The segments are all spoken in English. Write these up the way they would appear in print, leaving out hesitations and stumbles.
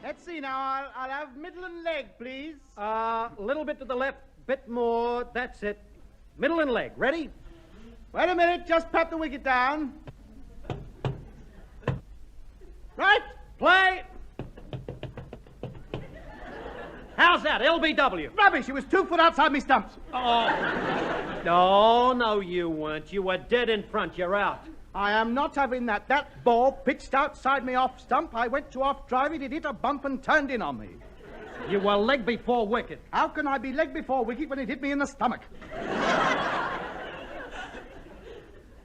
Let's see now. I'll have middle and leg, please. A little bit to the left, bit more. That's it. Middle and leg. Ready? Wait a minute. Just pat the wicket down. Right. Play. How's that? LBW. Rubbish. It was 2 foot outside me stumps. Oh. No, you weren't. You were dead in front. You're out. I am not having that. That ball pitched outside me off stump. I went to off drive it. It hit a bump and turned in on me. You were leg before wicket. How can I be leg before wicket when it hit me in the stomach?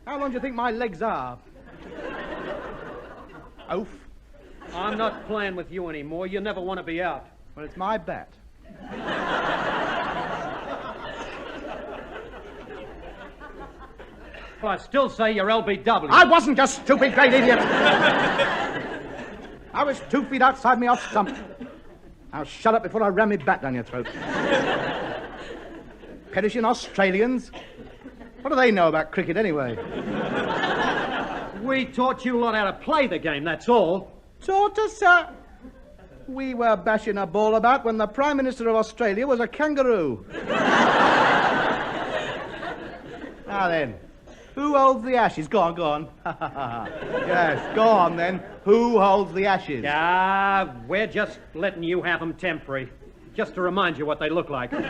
How long do you think my legs are? Oof. I'm not playing with you anymore. You never want to be out. Well, it's my bat. Well, I still say you're LBW. I wasn't, you stupid great idiot. I was 2 feet outside me off stump. Now shut up before I ram my bat down your throat. Perishing Australians. What do they know about cricket anyway? We taught you lot how to play the game, that's all. Taught us, sir? We were bashing a ball about when the Prime Minister of Australia was a kangaroo. Now then, who holds the ashes? Go on. Yes, go on then. Who holds the ashes? We're just letting you have them temporary. Just to remind you what they look like. Well,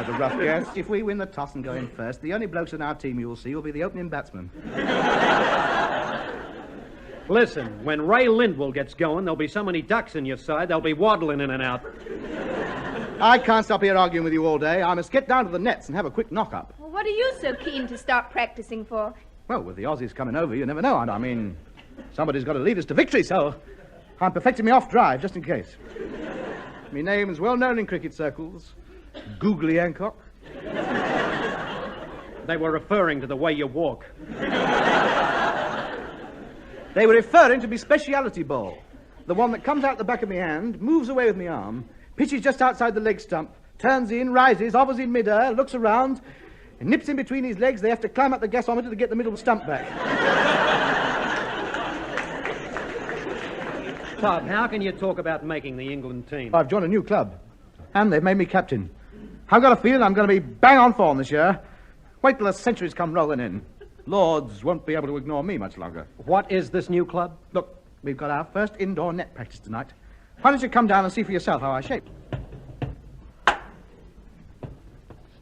the rough guess. If we win the toss and go in first, the only blokes in our team you will see will be the opening batsman. Listen, when Ray Lindwall gets going, there'll be so many ducks in your side, they'll be waddling in and out. I can't stop here arguing with you all day. I must get down to the nets and have a quick knock-up. Well, what are you so keen to start practicing for? Well, with the Aussies coming over, you never know. I mean, somebody's got to lead us to victory, so I'm perfecting me off drive, just in case. My name's well known in cricket circles. Googly Hancock. They were referring to the way you walk. They were referring to my speciality ball. The one that comes out the back of my hand, moves away with my arm, pitches just outside the leg stump, turns in, rises, hovers in mid-air, looks around, and nips in between his legs. They have to climb up the gasometer to get the middle stump back. Bob, how can you talk about making the England team? I've joined a new club, and they've made me captain. I've got a feeling I'm going to be bang on form this year. Wait till the centuries come rolling in. Lords won't be able to ignore me much longer. What is this new club? Look, we've got our first indoor net practice tonight. Why don't you come down and see for yourself how I shape?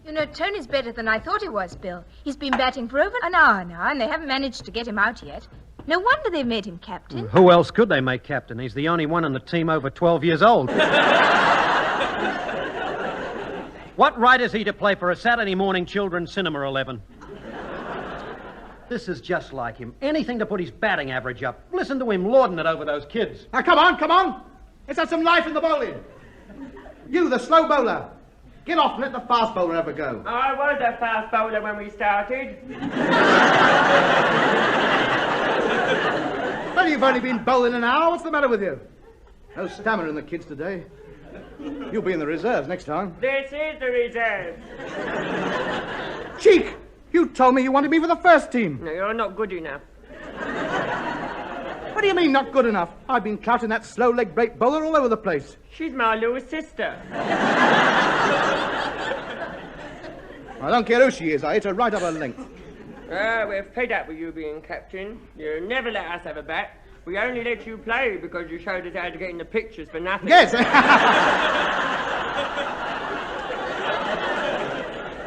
You know, Tony's better than I thought he was, Bill. He's been batting for over an hour now, and they haven't managed to get him out yet. No wonder they've made him captain. Who else could they make captain? He's the only one on the team over 12 years old. What right is he to play for a Saturday morning children's cinema 11? This is just like him. Anything to put his batting average up. Listen to him lording it over those kids. Now, come on. Let's have some life in the bowling. You, the slow bowler. Get off and let the fast bowler have a go. I was a fast bowler when we started. Well, you've only been bowling an hour. What's the matter with you? No stamina in the kids today. You'll be in the reserves next time. This is the reserve. Cheek! You told me you wanted me for the first team. No, you're not good enough. What do you mean, not good enough? I've been clouting that slow leg break bowler all over the place. She's my little sister. I don't care who she is. I hit her right up her length. We're fed up with you being captain. You never let us have a bat. We only let you play because you showed us how to get in the pictures for nothing. Yes.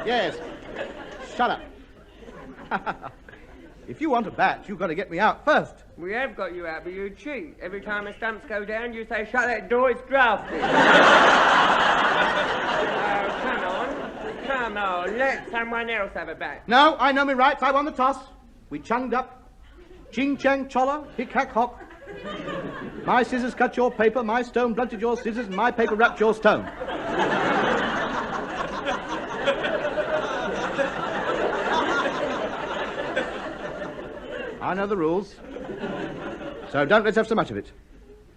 Yes. Shut up. If you want a bat, you've got to get me out first. We have got you out, but you cheat. Every time the stumps go down, you say, shut that door, it's drafty. Oh, come on. Let someone else have a bat. No, I know me rights. I won the toss. We chunged up. Ching, chang, cholla, hick, hack, hock. My scissors cut your paper, my stone blunted your scissors, and my paper wrapped your stone. I know the rules. So don't let's have so much of it.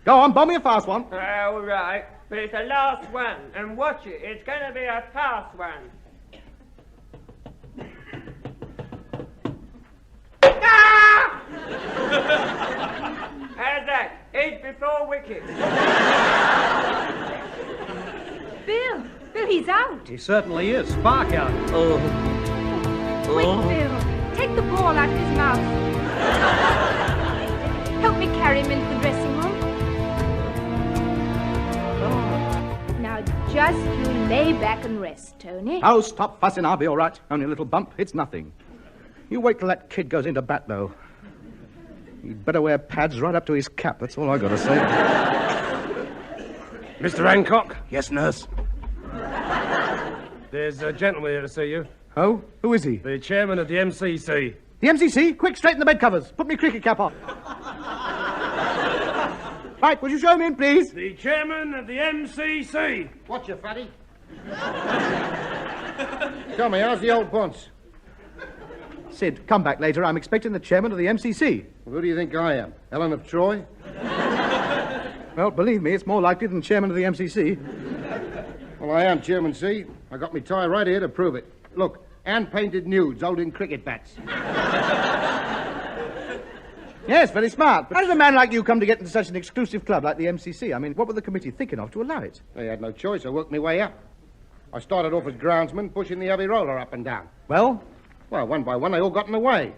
Go on, bomb me a fast one. All right, but it's the last one. And watch it, it's going to be a fast one. Ah! How's that? Eat before wicket. Bill, he's out. He certainly is. Spark out. Quick, Bill, take the ball out of his mouth. Help me carry him into the dressing room. Now, just you lay back and rest, Tony. Oh, stop fussing. I'll be all right. Only a little bump. It's nothing. You wait till that kid goes into bat, though. He'd better wear pads right up to his cap. That's all I got to say. Mr. Hancock, Yes, nurse. there's a gentleman here to see you. Oh? Who is he? The chairman of the MCC. The MCC? Quick, straighten the bed covers. Put me cricket cap on. Right, would you show him in, please? The chairman of the MCC. What's your fatty? Tell me, how's the old bunce? Sid, come back later. I'm expecting the chairman of the MCC. Well, who do you think I am? Ellen of Troy? Well, believe me, it's more likely than chairman of the MCC. Well, I am chairman, see? I got me tie right here to prove it. Look, hand-painted nudes holding cricket bats. Yes, very smart. But how did a man like you come to get into such an exclusive club like the MCC? I mean, what were the committee thinking of to allow it? They had no choice. I worked my way up. I started off as groundsman, pushing the heavy roller up and down. Well, Well, one by one, they all got in the way.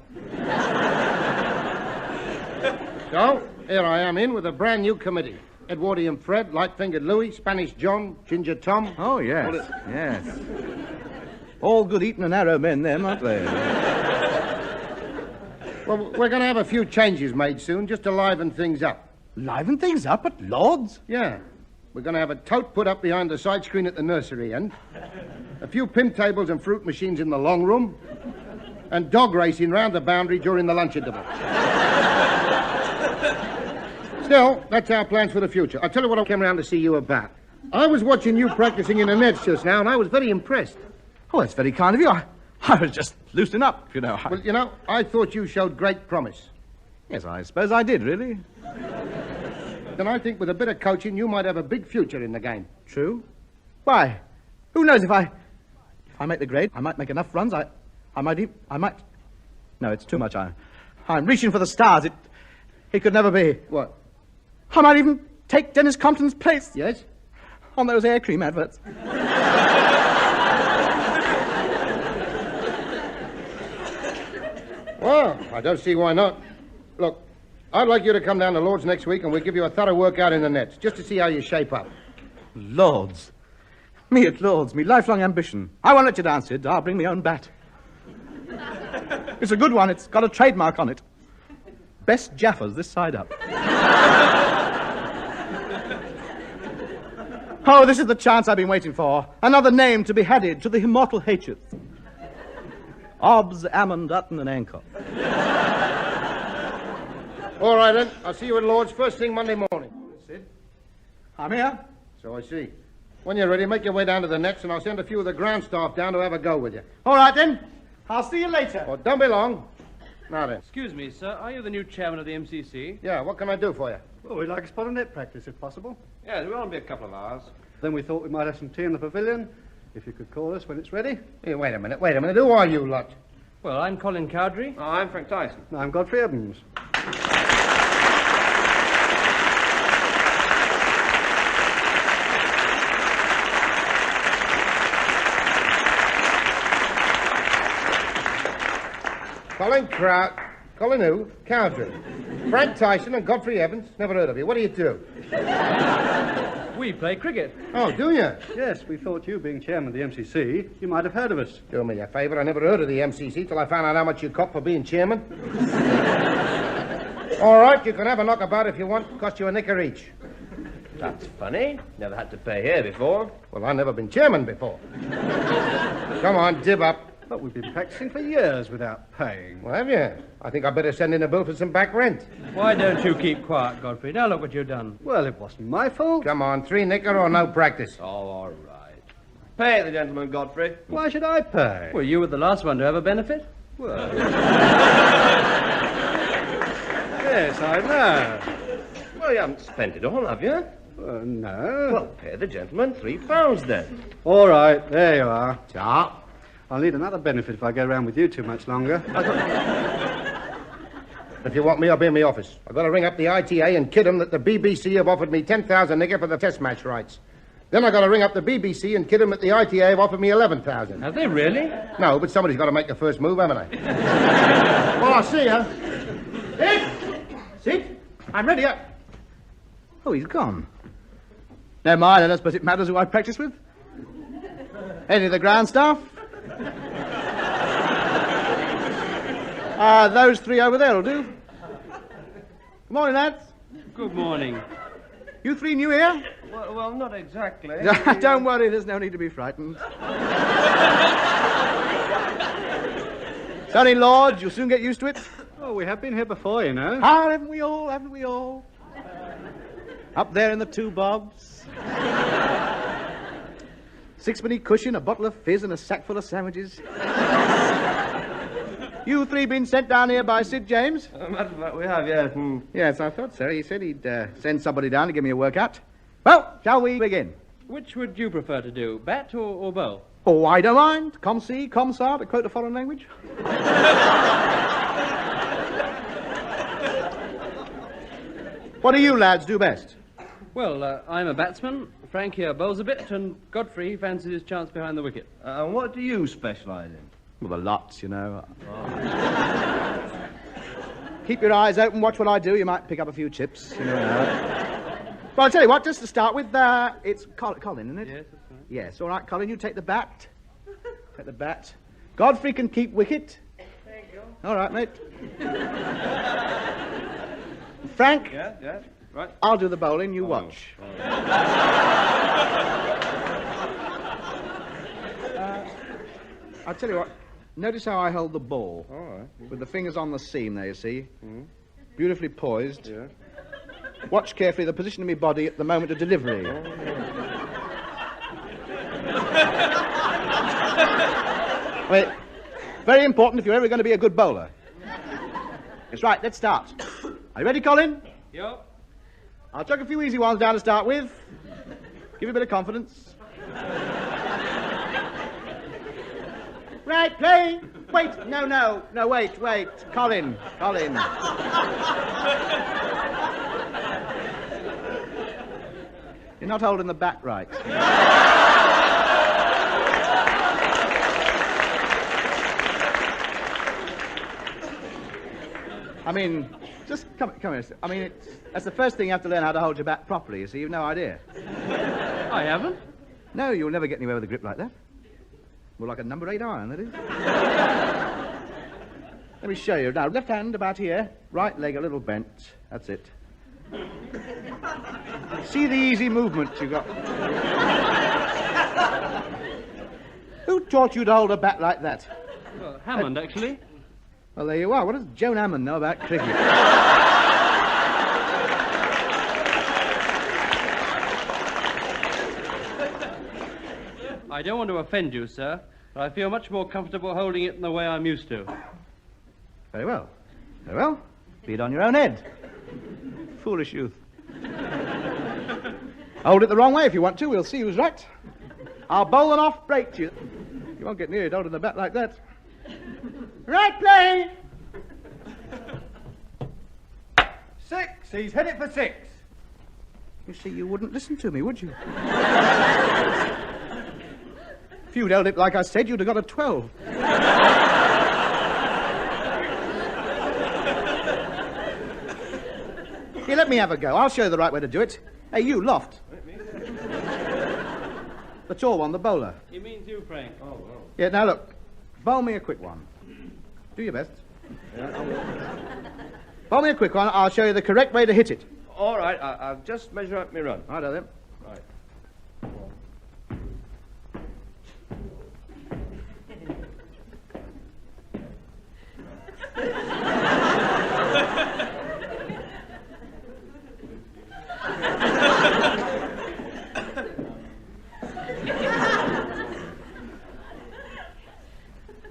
So, here I am in with a brand new committee. Edwardian Fred, Light-Fingered Louis, Spanish John, Ginger Tom. oh, yes, yes. All good Eton and Arrow men, them, aren't they? Well, we're going to have a few changes made soon, just to liven things up. Liven things up at Lord's? Yeah. We're going to have a tote put up behind the side screen at the nursery end, a few pimp tables and fruit machines in the long room, and dog racing round the boundary during the lunch interval. Still, that's our plans for the future. I'll tell you what I came around to see you about. I was watching you practicing in the nets just now, and I was very impressed. Oh, that's very kind of you. I was just loosening up, you know. Well, you know, I thought you showed great promise. Yes, I suppose I did, really. Then I think with a bit of coaching, you might have a big future in the game. True. Why? Who knows if I make the grade, I might make enough runs. I might. No, it's too much. I'm reaching for the stars. It could never be. What? I might even take Dennis Compton's place. Yes? On those air cream adverts. Well, I don't see why not. Look, I'd like you to come down to Lord's next week and we'll give you a thorough workout in the nets, just to see how you shape up. Lords. Me at Lord's, me lifelong ambition. I won't let you down, Sid. I'll bring my own bat. It's a good one. It's got a trademark on it. Best Jaffers this side up. Oh, this is the chance I've been waiting for. Another name to be added to the immortal hatred. Obbs, Ammon, Dutton, and Hancock. All right, then. I'll see you at Lord's first thing Monday morning. Sid, I'm here. So I see. When you're ready, make your way down to the nets, and I'll send a few of the ground staff down to have a go with you. All right, then. I'll see you later. Well, don't be long. Now then. Excuse me, sir. Are you the new chairman of the MCC? Yeah, what can I do for you? Well, we'd like a spot of net practice, if possible. Yeah, it will only be a couple of hours. Then we thought we might have some tea in the pavilion, if you could call us when it's ready. Hey, wait a minute. Who are you lot? Well, I'm Colin Cowdrey. Oh, I'm Frank Tyson. I'm Godfrey Evans. Colin who? Cowdrey. Frank Tyson and Godfrey Evans. Never heard of you. What do you do? We play cricket. Oh, do you? Yes, we thought you, being chairman of the MCC, you might have heard of us. Do me a favour. I never heard of the MCC till I found out how much you cop for being chairman. All right, you can have a knockabout if you want. Cost you a nickel each. That's funny. Never had to pay here before. Well, I've never been chairman before. Come on, dib up. But we've been practicing for years without paying. Well, have you? I think I'd better send in a bill for some back rent. Why don't you keep quiet, Godfrey? Now look what you've done. Well, it wasn't my fault. Come on, 3 nickel or no practice. Oh, all right. Pay the gentleman, Godfrey. Why should I pay? Well, you were the last one to have a benefit. Well... yes, I know. Well, you haven't spent it all, have you? No. Well, pay the gentleman £3 then. All right, there you are. Ta. I'll need another benefit if I go around with you too much longer. If you want me, I'll be in my office. I've got to ring up the ITA and kid them that the BBC have offered me 10,000 nigger for the test match rights. Then I've got to ring up the BBC and kid them that the ITA have offered me 11,000. Have they really? No, but somebody's got to make the first move, haven't they? Well, I'll see you. Sid, I'm ready. Oh, he's gone. Never mind, I don't suppose it matters who I practice with. Any of the ground staff? Those three over there will do. Good morning, lads. Good morning. You three new here? Well, not exactly. Don't worry, there's no need to be frightened. Sonny Lords, you'll soon get used to it. Oh, we have been here before, you know. Ah, haven't we all, haven't we all? Up there in the 2 bobs. 6-penny cushion, a bottle of fizz, and a sack full of sandwiches. You three been sent down here by Sid James? Matter of fact, we have, yes. Yes, I thought so. He said he'd send somebody down to give me a workout. Well, shall we begin? Which would you prefer to do, bat or bowl? Oh, I don't mind. Com si, com sa, to quote a foreign language. What do you lads do best? Well, I'm a batsman. Frank here bowls a bit, and Godfrey fancies his chance behind the wicket. And what do you specialise in? Well, the lots, you know. Keep your eyes open, watch what I do. You might pick up a few chips. You know. Well, I'll tell you what, just to start with, it's Colin, isn't it? Yes, that's right. Yes, all right, Colin, you take the bat. Take the bat. Godfrey can keep wicket. Thank you. All right, mate. Frank, Yeah, right. I'll do the bowling, you watch. I'll tell you what, notice how I hold the ball. All right. With the fingers on the seam there, you see. Beautifully poised. Yeah. Watch carefully the position of my body at the moment of delivery. Wait, very important if you're ever going to be a good bowler. That's right, let's start. Are you ready, Colin? Yup. I'll chuck a few easy ones down to start with. Give you a bit of confidence. Right, play. Wait, no, wait. Colin. You're not holding the bat right. I mean, just come here. I mean, that's the first thing you have to learn how to hold your bat properly, you see. You've no idea. I haven't. No, you'll never get anywhere with a grip like that. More like a number 8 iron, that is. Let me show you. Now, left hand about here, right leg a little bent. That's it. See the easy movement you got. Who taught you to hold a bat like that? Well, Hammond, actually. Well, there you are. What does Joan Hammond know about cricket? I don't want to offend you, sir, but I feel much more comfortable holding it in the way I'm used to. Very well. Very well. Be it on your own head. Foolish youth. Hold it the wrong way if you want to. We'll see who's right. I'll bowl an off break to you. You won't get near it holding the bat like that. Right play! 6. He's hit it for 6. You see, you wouldn't listen to me, would you? If you'd held it like I said, you'd have got a 12. Here, let me have a go. I'll show you the right way to do it. Hey, you, Loft. The tall one, the bowler. He means you, Frank. Oh, well. Yeah, now look. Bowl me a quick one. Do your best. Bowl me a quick one. I'll show you the correct way to hit it. All right, I'll just measure up my run. Righto then. Right.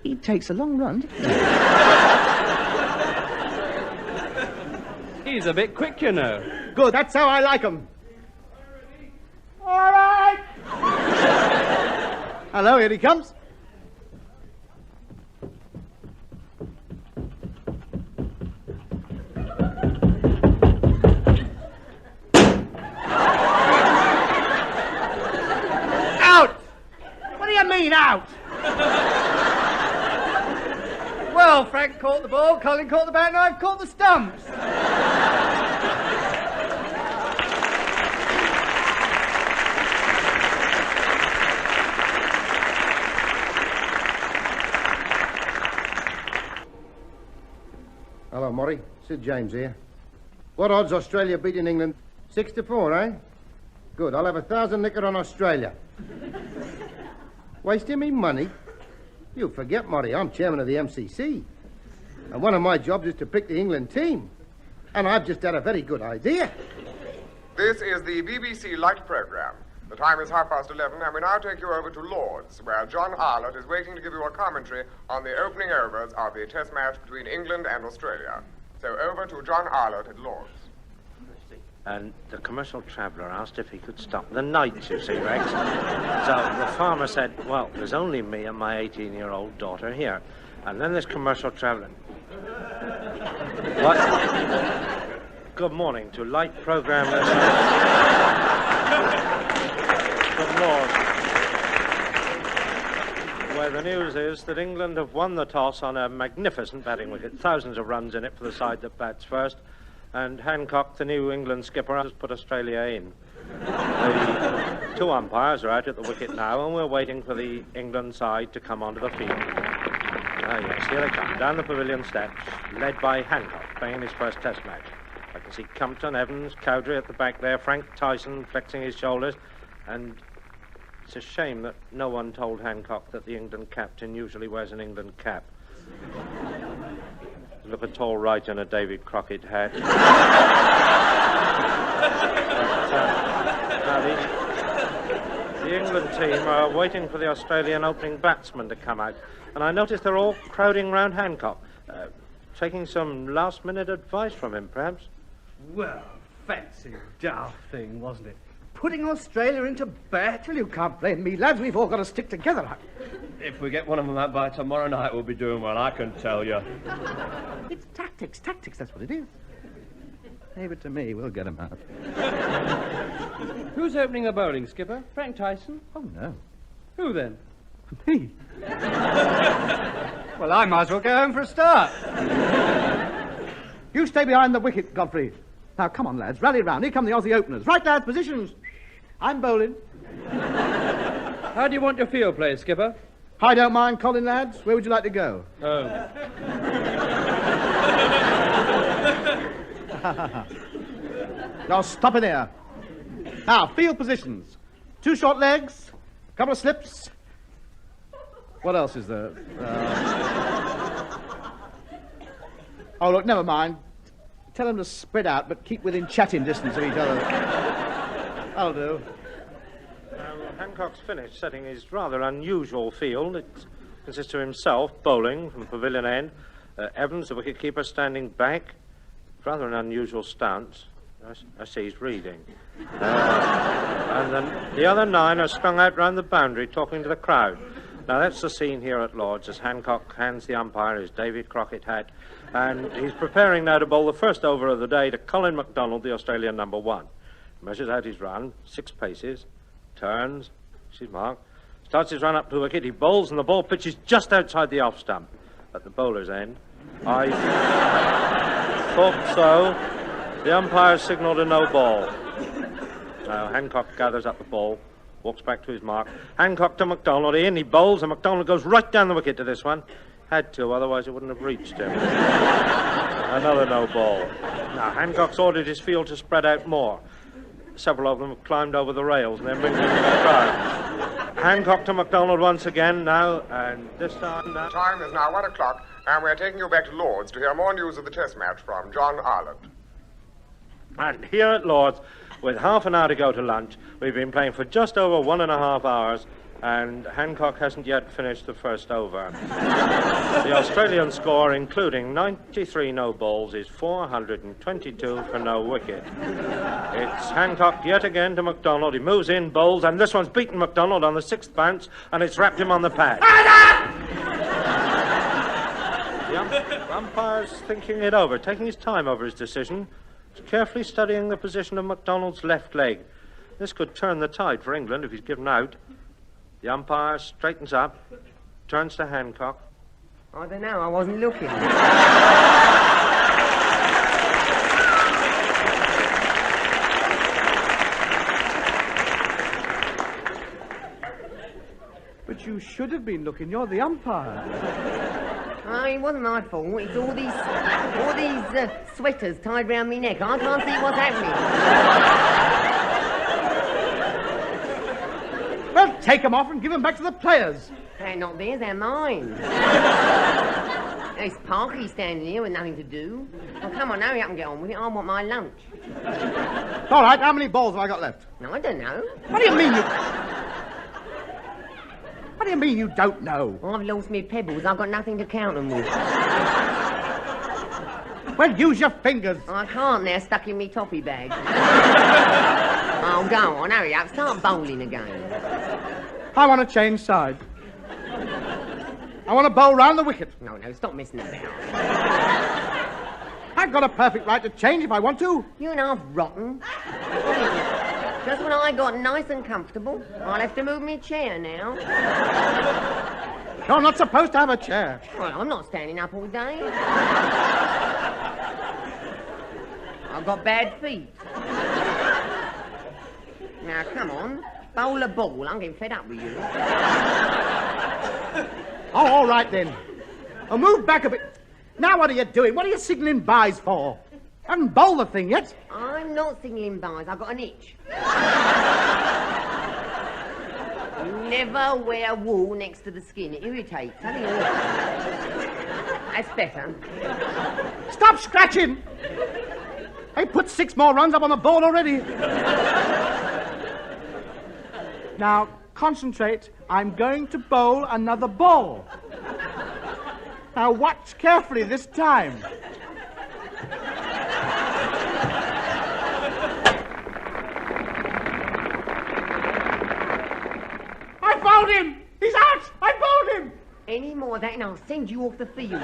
He takes a long run. He's a bit quick, you know. Good, that's how I like 'em. All right. Hello, here he comes. clean out. Well, Frank caught the ball, Colin caught the bat, and I've caught the stumps. Hello, Murray. Sid James here. What odds Australia beating England? 6-4, eh? Good. I'll have 1,000 nicker on Australia. Wasting me money? You forget, Murray, I'm chairman of the MCC. And one of my jobs is to pick the England team. And I've just had a very good idea. This is the BBC Light Programme. The time is 11:30, and we now take you over to Lord's, where John Arlott is waiting to give you a commentary on the opening overs of the test match between England and Australia. So over to John Arlott at Lord's. And the commercial traveller asked if he could stop the night, you see, Rex. So the farmer said, well, there's only me and my 18-year-old daughter here. And then this commercial traveller... What? Good morning to Light Programme. Good Lord. Where the news is that England have won the toss on a magnificent batting wicket. Thousands of runs in it for the side that bats first. And Hancock, the New England skipper, has put Australia in. The two umpires are out at the wicket now, and we're waiting for the England side to come onto the field. Ah, yes, here they come, down the pavilion steps, led by Hancock, playing his first test match. I can see Compton, Evans, Cowdrey at the back there, Frank Tyson flexing his shoulders, and it's a shame that no one told Hancock that the England captain usually wears an England cap. Look a tall right in a David Crockett hat. Now the England team are waiting for the Australian opening batsman to come out, and I notice they're all crowding round Hancock, taking some last-minute advice from him, perhaps. Well, fancy daft thing, wasn't it? Putting Australia into bat? Well, you can't blame me, lads. We've all got to stick together. If we get one of them out by tomorrow night, we'll be doing well, I can tell you. It's tactics, that's what it is. Leave it to me, we'll get them out. Who's opening the bowling, Skipper? Frank Tyson? Oh, no. Who then? Me. Well, I might as well go home for a start. You stay behind the wicket, Godfrey. Now, come on, lads, rally round. Here come the Aussie openers. Right, lads, positions. I'm bowling. How do you want your field play, Skipper? I don't mind, Colin, lads. Where would you like to go? Oh. Now, stop it there. Now, field positions. 2 short legs, a couple of slips. What else is there? Oh, look, never mind. Tell them to spread out, but keep within chatting distance of each other. That'll do. Hancock's finished setting his rather unusual field. It consists of himself bowling from the pavilion end, Evans, the wicket-keeper, standing back. Rather an unusual stance. I see he's reading. And then the other 9 are strung out round the boundary talking to the crowd. Now, that's the scene here at Lord's as Hancock hands the umpire his David Crockett hat, and he's preparing now to bowl the first over of the day to Colin MacDonald, the Australian number 1. Measures out his run, 6 paces, turns, she's marked, starts his run up to the wicket, he bowls, and the ball pitches just outside the off stump at the bowler's end. I thought so. The umpire signalled a no ball. Now, Hancock gathers up the ball, walks back to his mark. Hancock to MacDonald in, he bowls, and MacDonald goes right down the wicket to this one. Had to, otherwise it wouldn't have reached him. Another no ball. Now, Hancock's ordered his field to spread out more. Several of them have climbed over the rails and they're mingling with the crowd. Hancock to MacDonald once again now, and this time now. Time is now 1 o'clock, and we're taking you back to Lord's to hear more news of the test match from John Arlott. And here at Lord's, with half an hour to go to lunch, we've been playing for just over 1.5 hours, and Hancock hasn't yet finished the first over. The Australian score, including 93 no balls, is 422 for no wicket. It's Hancock yet again to MacDonald. He moves in, bowls, and this one's beaten MacDonald on the 6th bounce, and it's wrapped him on the pad. The umpire's thinking it over, taking his time over his decision. He's carefully studying the position of MacDonald's left leg. This could turn the tide for England if he's given out. The umpire straightens up, turns to Hancock. I don't know, I wasn't looking. But you should have been looking. You're the umpire. Oh, it wasn't my fault. It's all these sweaters tied round me neck. I can't see what's happening. Well, take them off and give them back to the players. They're not theirs, they're mine. There's Parky standing here with nothing to do. Well, come on, hurry up and get on with it. I want my lunch. All right, how many balls have I got left? No, I don't know. What do you mean What do you mean you don't know? I've lost me pebbles. I've got nothing to count them with. Well, use your fingers. I can't. They're stuck in me toffee bag. Oh, go on, hurry up. Start bowling again. I want to change sides. I want to bowl round the wicket. No, stop messing about. I've got a perfect right to change if I want to. You're half rotten. Just when I got nice and comfortable, I'll have to move me chair now. You're not supposed to have a chair. Well, I'm not standing up all day. I've got bad feet. Now, come on. Bowl a ball. I'm getting fed up with you. Oh, all right, then. I'll move back a bit. Now what are you doing? What are you signalling byes for? I haven't bowled the thing yet. I'm not signalling byes. I've got an itch. Never wear wool next to the skin. It irritates. That's better. Stop scratching! I put 6 more runs up on the board already. Now, concentrate. I'm going to bowl another ball. Now, watch carefully this time. I bowled him! He's out! I bowled him! Any more of that and I'll send you off the field.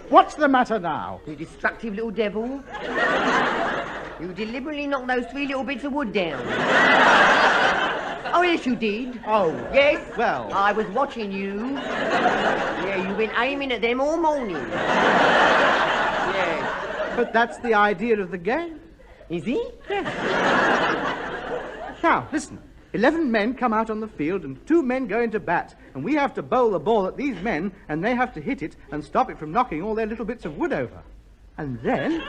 What's the matter now? You destructive little devil. You deliberately knocked those 3 little bits of wood down. Oh, yes, you did. Oh. Yes. Well. I was watching you. Yeah, you've been aiming at them all morning. Yes. But that's the idea of the game. Is he? Yes. Now, listen. 11 men come out on the field and 2 men go into bat. And we have to bowl the ball at these men and they have to hit it and stop it from knocking all their little bits of wood over. And then,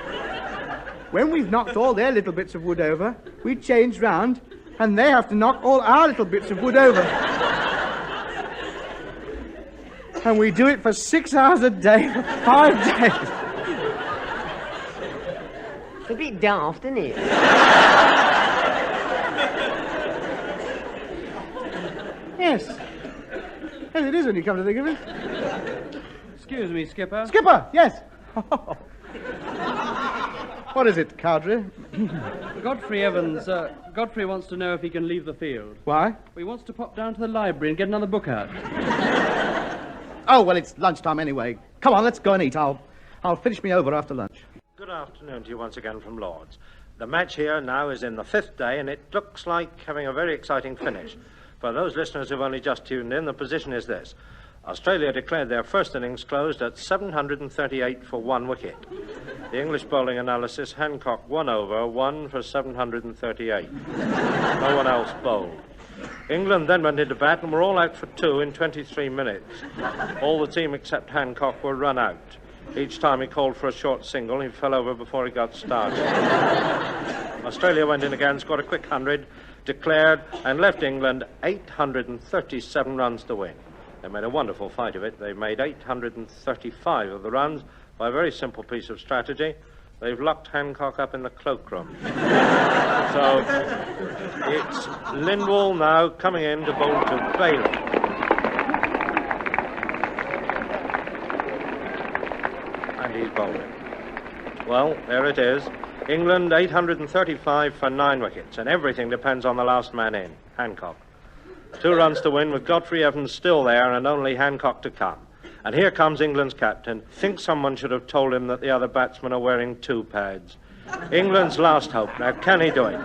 when we've knocked all their little bits of wood over, we change round and they have to knock all our little bits of wood over. And we do it for 6 hours a day for 5 days. It's a bit daft, isn't it? Yes. Yes, it is when you come to think of it. Excuse me, Skipper. Skipper, yes. What is it, Cowdrey? Godfrey Evans, Godfrey wants to know if he can leave the field. Why? He wants to pop down to the library and get another book out. Oh, well, it's lunchtime anyway. Come on, let's go and eat. I'll finish me over after lunch. Good afternoon to you once again from Lord's. The match here now is in the 5th day, and it looks like having a very exciting finish. For those listeners who've only just tuned in, the position is this. Australia declared their first innings closed at 738 for 1 wicket. The English bowling analysis, Hancock 1 over, 1 for 738. No one else bowled. England then went into bat and were all out for 2 in 23 minutes. All the team except Hancock were run out. Each time he called for a short single, he fell over before he got started. Australia went in again, scored a quick 100, declared, and left England 837 runs to win. They made a wonderful fight of it. They made 835 of the runs by a very simple piece of strategy. They've locked Hancock up in the cloakroom. So it's Lindwall now coming in to bowl to Bailey. And he's bowling. Well, there it is. England 835 for 9 wickets, and everything depends on the last man in, Hancock. 2 runs to win with Godfrey Evans still there and only Hancock to come. And here comes England's captain. Think someone should have told him that the other batsmen are wearing 2 pads. England's last hope. Now, can he do it?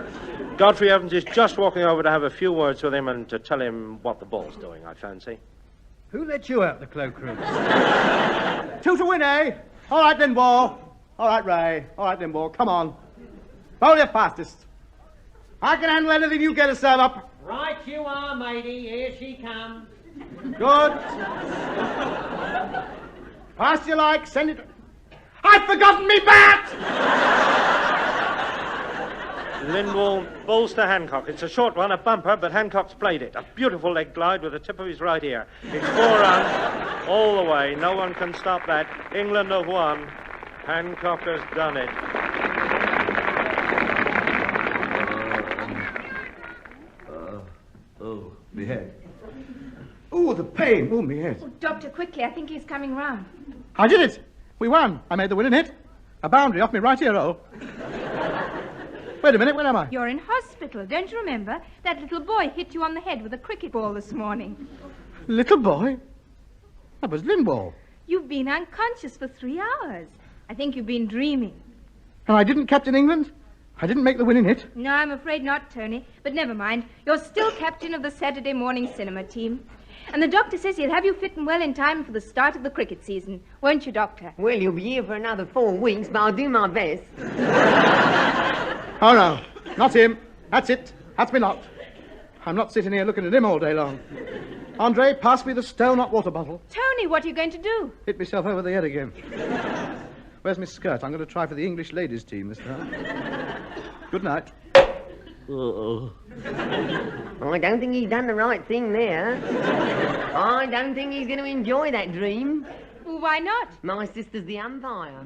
Godfrey Evans is just walking over to have a few words with him and to tell him what the ball's doing, I fancy. Who let you out the cloakroom? 2-1, eh? All right then, Ball. All right, Ray. All right then, Ball. Come on. Bowl your fastest. I can handle anything you get a serve up. Right you are, matey. Here she comes. Good. Fast you like. Send it. I've forgotten me bat! Lindwall bowls to Hancock. It's a short one, a bumper, but Hancock's played it. A beautiful leg glide with the tip of his right ear. It's 4 runs all the way. No one can stop that. England have won. Hancock has done it. Me head. Oh, the pain. Oh, me head. Oh, Doctor, quickly. I think he's coming round. I did it. We won. I made the winning hit. A boundary off me right ear roll. Wait a minute, where am I? You're in hospital. Don't you remember? That little boy hit you on the head with a cricket ball this morning. Little boy? That was Lindwall. You've been unconscious for 3 hours. I think you've been dreaming. And I didn't captain England? I didn't make the winning hit? No, I'm afraid not, Tony. But never mind. You're still captain of the Saturday morning cinema team. And the doctor says he'll have you fit and well in time for the start of the cricket season. Won't you, Doctor? Well, you'll be here for another 4 weeks, but I'll do my best. Oh, no. Not him. That's it. That's me lot. I'm not sitting here looking at him all day long. Andree, pass me the stone hot water bottle. Tony, what are you going to do? Hit myself over the head again. Where's my skirt? I'm going to try for the English ladies' team this time. Good night. I don't think he's done the right thing there. I don't think he's going to enjoy that dream. Well, why not? My sister's the umpire.